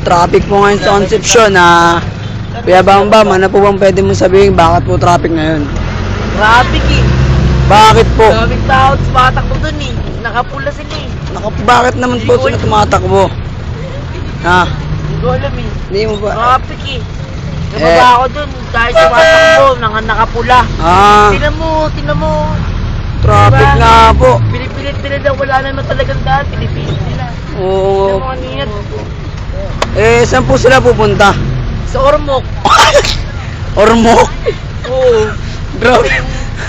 Traffic po ngayon sa Concepcion na Kuya Bambam, ano po bang pwede mo sabihin bakit po traffic ngayon? Traffic eh. Bakit po? Daming tao, tumatakbo dun eh. Nakapula sila eh. Bakit naman po sila tumatakbo? Ha? Hindi ko alam eh. Hindi mo ba? Traffic eh. Nababa ako dun, dahil tumatakbo, nakapula. Tinan mo. Traffic Diba? nga po. Pinipilit nila daw, wala naman talagang daan, pinipilit nila. Oo. Tinan mo kanina. Saan po sila pupunta? Sa Ormoc. Ormoc? Oo. Grabe.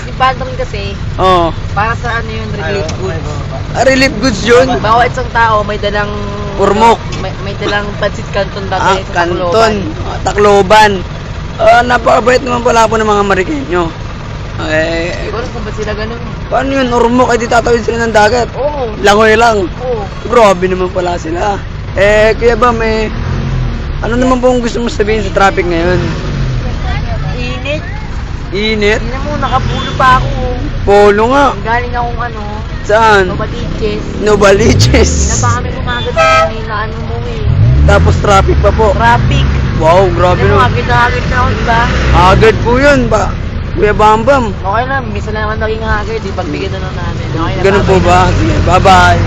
Yung bandang kasi, Oo. para sa ano yung relief goods. Relief goods yun? Bawat isang tao may dalang Ormoc. May dalang pancit canton dati sa Canton. Tacloban. Napakabait naman pala po ng mga Marikeño. Siguro kung ba't sila ganun? Paano yun? Ormoc, ay di tatawid sila ng dagat. Oo. Langoy lang. Oo. Grabe naman pala sila. Kaya ba ano naman po gusto mo sabihin sa traffic ngayon? Init. Init? Tingnan mo, nakapulo pa ako. Polo nga. Galing akong Saan? Novaliches. Novaliches. Hindi na pa kami kumagad na ano mo eh. Tapos traffic pa po. Traffic. Wow, grabe Tingnan mo, naman. agad na ako, diba? Agad po yun ba? Kuya Bambam. Okay na, minsan lang naman naging agad, di pagbigyan na lang namin. Okay na, Ganun po bye-bye. ba? Sige, bye-bye.